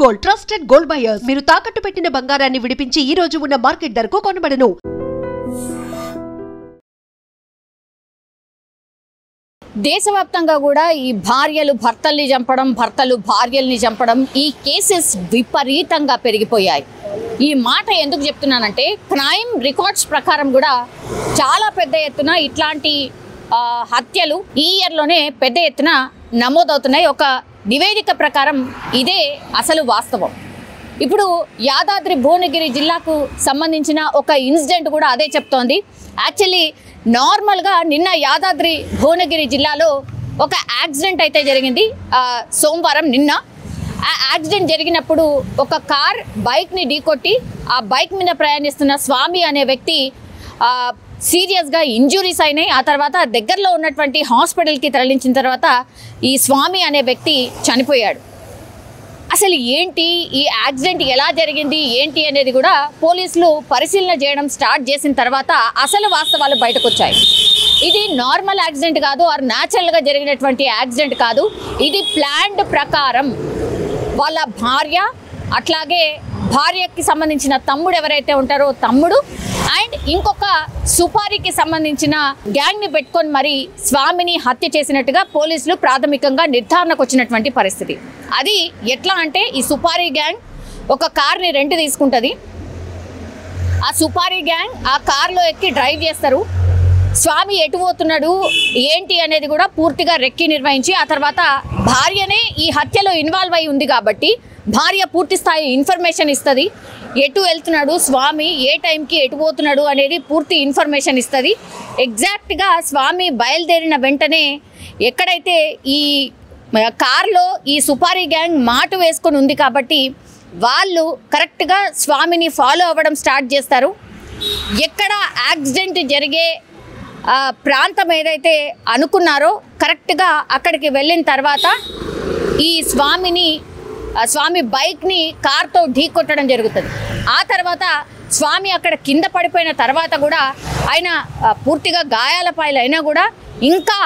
Gold trusted gold buyers మీరు తాకట్టు పెట్టిన బంగారాన్ని విడిపించి ఈ రోజు ఉన్న మార్కెట్ ధరకు కొనబడను. దేశవ్యాప్తంగా కూడా ఈ భార్యలు భర్తల్ని చంపడం, భర్తలు భార్యల్ని చంపడం, ఈ కేసెస్ విపరీతంగా పెరిగిపోయాయి. ఈ మాట ఎందుకు చెప్తున్నానంటే క్రైమ్ రికార్డ్స్ ప్రకారం కూడా చాలా పెద్ద ఎత్తున ఇట్లాంటి హత్యలు ఈ ఇయర్లోనే పెద్ద ఎత్తున నమోదవుతున్నాయి. ఒక నివేదిక ప్రకారం ఇదే అసలు వాస్తవం. ఇప్పుడు యాదాద్రి భువనగిరి జిల్లాకు సంబంధించిన ఒక ఇన్సిడెంట్ కూడా అదే చెప్తోంది. యాక్చువల్లీ నార్మల్గా నిన్న యాదాద్రి భువనగిరి జిల్లాలో ఒక యాక్సిడెంట్ అయితే జరిగింది. సోమవారం నిన్న ఆ యాక్సిడెంట్ జరిగినప్పుడు ఒక కార్ బైక్ని ఢీకొట్టి ఆ బైక్ మీద ప్రయాణిస్తున్న స్వామి అనే వ్యక్తి సీరియస్గా ఇంజురీస్ అయినాయి. ఆ తర్వాత దగ్గరలో ఉన్నటువంటి హాస్పిటల్కి తరలించిన తర్వాత ఈ స్వామి అనే వ్యక్తి చనిపోయాడు. అసలు ఏంటి ఈ యాక్సిడెంట్, ఎలా జరిగింది ఏంటి అనేది కూడా పోలీసులు పరిశీలన చేయడం స్టార్ట్ చేసిన తర్వాత అసలు వాస్తవాలు బయటకు వచ్చాయి. ఇది నార్మల్ యాక్సిడెంట్ కాదు, ఆర్ న్యాచురల్గా జరిగినటువంటి యాక్సిడెంట్ కాదు. ఇది ప్లాన్డ్ ప్రకారం వాళ్ళ భార్య, అట్లాగే భార్యకి సంబంధించిన తమ్ముడు ఎవరైతే ఉంటారో తమ్ముడు అండ్ ఇంకొక సుపారికి సంబంధించిన గ్యాంగ్ని పెట్టుకొని మరి స్వామిని హత్య చేసినట్టుగా పోలీసులు ప్రాథమికంగా నిర్ధారణకు వచ్చినటువంటి పరిస్థితి. అది ఎట్లా అంటే ఈ సుపారీ గ్యాంగ్ ఒక కార్ని రెంట్ తీసుకుంటుంది. ఆ సుపారీ గ్యాంగ్ ఆ కార్లో ఎక్కి డ్రైవ్ చేస్తారు. స్వామి ఎటు పోతున్నాడు ఏంటి అనేది కూడా పూర్తిగా రెక్కి నిర్వహించి ఆ తర్వాత భార్యనే ఈ హత్యలో ఇన్వాల్వ్ అయి ఉంది కాబట్టి భార్య పూర్తి స్థాయి ఇన్ఫర్మేషన్ ఇస్తుంది. ఎటు వెళ్తున్నాడు స్వామి, ఏ టైంకి ఎటు పోతున్నాడు అనేది పూర్తి ఇన్ఫర్మేషన్ ఇస్తుంది. ఎగ్జాక్ట్గా స్వామి బయలుదేరిన వెంటనే ఎక్కడైతే ఈ కార్లో ఈ సుపారీ గ్యాంగ్ మాటు వేసుకొని ఉంది కాబట్టి వాళ్ళు కరెక్ట్గా స్వామిని ఫాలో అవ్వడం స్టార్ట్ చేస్తారు. ఎక్కడ యాక్సిడెంట్ జరిగే ప్రాంతం ఏదైతే అనుకున్నారో కరెక్ట్గా అక్కడికి వెళ్ళిన తర్వాత ఈ స్వామి బైక్ని కార్తో ఢీకొట్టడం జరుగుతుంది. ఆ తర్వాత స్వామి అక్కడ కింద పడిపోయిన తర్వాత కూడా ఆయన పూర్తిగా గాయాల పాలైనా కూడా ఇంకా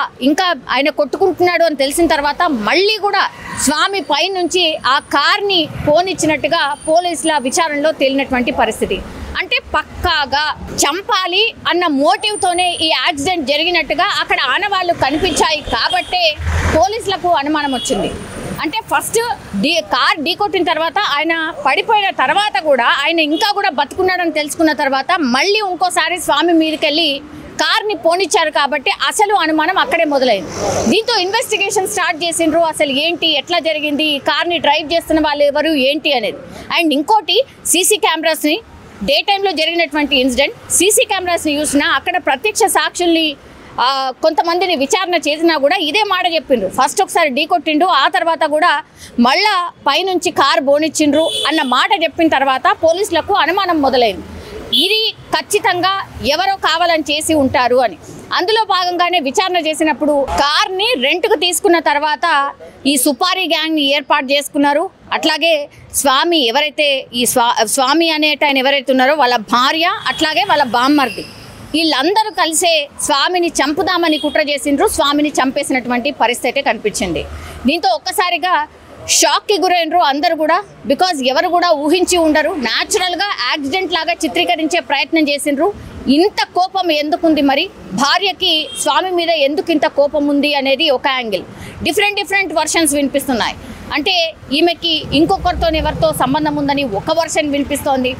ఆయన కొట్టుకుంటున్నాడు అని తెలిసిన తర్వాత మళ్ళీ కూడా స్వామి పైనుంచి ఆ కార్ని పోనిచ్చినట్టుగా పోలీసుల విచారణలో తేలినటువంటి పరిస్థితి. అంటే పక్కాగా చంపాలి అన్న మోటివ్తోనే ఈ యాక్సిడెంట్ జరిగినట్టుగా అక్కడ ఆనవాళ్ళు కనిపించాయి కాబట్టే పోలీసులకు అనుమానం వచ్చింది. అంటే ఫస్ట్ కార్ ఢీకొట్టిన తర్వాత ఆయన పడిపోయిన తర్వాత కూడా ఆయన ఇంకా కూడా బతుకున్నాడని తెలుసుకున్న తర్వాత మళ్ళీ ఇంకోసారి స్వామి మీదకి వెళ్ళి కార్ని పోనిచ్చారు కాబట్టి అసలు అనుమానం అక్కడే మొదలైంది. దీంతో ఇన్వెస్టిగేషన్ స్టార్ట్ చేసిండ్రు. అసలు ఏంటి, ఎట్లా జరిగింది, కార్ని డ్రైవ్ చేస్తున్న వాళ్ళు ఎవరు ఏంటి అనేది. అండ్ ఇంకోటి సీసీ కెమెరాస్ని డే టైంలో జరిగినటువంటి ఇన్సిడెంట్ సీసీ కెమెరాస్ని చూసినా అక్కడ ప్రత్యక్ష సాక్షుల్ని కొంతమందిని విచారణ చేసినా కూడా ఇదే మాట చెప్పిండ్రు. ఫస్ట్ ఒకసారి ఢీకొట్టిండ్రు, ఆ తర్వాత కూడా మళ్ళా పైనుంచి కారు బోనిచ్చిండ్రు అన్న మాట చెప్పిన తర్వాత పోలీసులకు అనుమానం మొదలైంది. ఇది ఖచ్చితంగా ఎవరో కావాలని చేసి ఉంటారు అని. అందులో భాగంగానే విచారణ చేసినప్పుడు కార్ని రెంట్కు తీసుకున్న తర్వాత ఈ సుపారీ గ్యాంగ్ని ఏర్పాటు చేసుకున్నారు. అట్లాగే స్వామి ఎవరైతే ఈ స్వామి అనేట ఆయన ఎవరైతే ఉన్నారో వాళ్ళ భార్య, అట్లాగే వాళ్ళ బామ్మర్ది, వీళ్ళందరూ కలిసే స్వామిని చంపుదామని కుట్ర చేసిండ్రు. స్వామిని చంపేసినటువంటి పరిస్థితి కనిపించింది. దీంతో ఒక్కసారిగా షాక్కి గురైనరు అందరూ కూడా. బికాజ్ ఎవరు కూడా ఊహించి ఉండరు. న్యాచురల్గా యాక్సిడెంట్ లాగా చిత్రీకరించే ప్రయత్నం చేసిండ్రు. ఇంత కోపం ఎందుకుంది, మరి భార్యకి స్వామి మీద ఎందుకు ఇంత కోపం ఉంది అనేది ఒక యాంగిల్. డిఫరెంట్ వర్షన్స్ వినిపిస్తున్నాయి. అంటే ఈమెకి ఇంకొకరితో ఎవరితో సంబంధం ఉందని ఒక వర్షన్ వినిపిస్తోంది.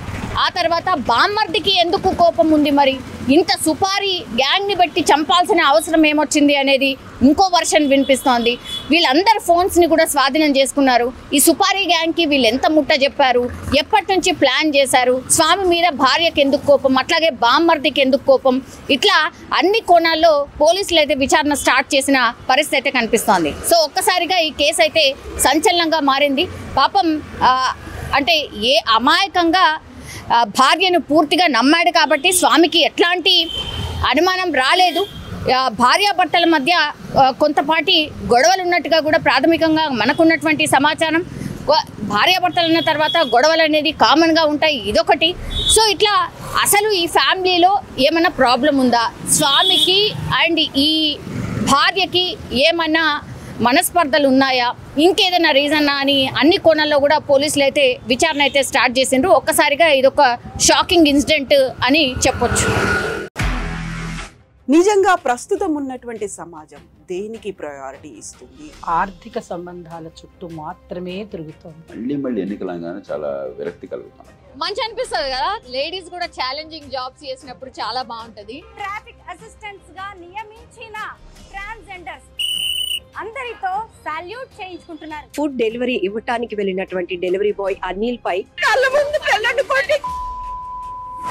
ఆ తర్వాత బామ్మర్దికి ఎందుకు కోపం ఉంది, మరి ఇంత సుపారీ గ్యాంగ్ని బట్టి చంపాల్సిన అవసరం ఏమొచ్చింది అనేది ఇంకో వర్షన్ వినిపిస్తోంది. వీళ్ళందరి ఫోన్స్ని కూడా స్వాధీనం చేసుకున్నారు. ఈ సుపారీ గ్యాంగ్కి వీళ్ళు ఎంత ముట్ట చెప్పారు, ఎప్పటి నుంచి ప్లాన్ చేశారు, స్వామి మీద భార్యకి ఎందుకు కోపం, అట్లాగే బామ్మర్దికి ఎందుకు కోపం, ఇట్లా అన్ని కోణాల్లో పోలీసులు అయితే విచారణ స్టార్ట్ చేసిన పరిస్థితి అయితే కనిపిస్తోంది. సో ఒక్కసారిగా ఈ కేసు అయితే సంచలనంగా మారింది. పాపం అంటే ఏ అమాయకంగా భార్యను పూర్తిగా నమ్మాడు కాబట్టి స్వామికి ఎట్లాంటి అనుమానం రాలేదు. భార్యాభర్తల మధ్య కొంతపాటి గొడవలు ఉన్నట్టుగా కూడా ప్రాథమికంగా మనకున్నటువంటి సమాచారం. భార్యాభర్తలు అన్న తర్వాత గొడవలు అనేది కామన్గా ఉంటాయి, ఇదొకటి. సో ఇట్లా అసలు ఈ ఫ్యామిలీలో ఏమన్నా ప్రాబ్లం ఉందా, స్వామికి అండ్ ఈ భార్యకి ఏమన్నా మనస్పర్ధలు ఉన్నాయా, ఇంకేదైనా రీజన్ అని అన్ని కోణాల్లో కూడా పోలీసులు అయితే విచారణ అయితే స్టార్ట్ చేసిండ్రు. ఒక్కసారిగా ఇదొక షాకింగ్ ఇన్సిడెంట్ అని చెప్పొచ్చు. నిజంగా ప్రస్తుతం ఉన్నటువంటి సమాజం దేనికి ప్రయారిటీ ఇస్తుంది? ఆర్థిక సంబంధాల చుట్టూ మాత్రమే తిరుగుతోంది. మళ్ళీ ఎన్నికలంగానే చాలా విరక్తి కలుగుతాం. మంచి అనిపిస్తుంది కదా, లేడీస్ కూడా ఛాలెంజింగ్ జాబ్స్ చేసినప్పుడు చాలా బాగుంటది. ట్రాఫిక్ అసిస్టెంట్స్ గా నియమించిన ట్రాన్స్జెండర్స్ అందరితో సాల్యూట్ చేయించుకుంటున్నారు. ఫుడ్ డెలివరీ ఇవ్వటానికి వెళ్ళినటువంటి డెలివరీ బాయ్ అనిల్ పై కళ్ళ ముందు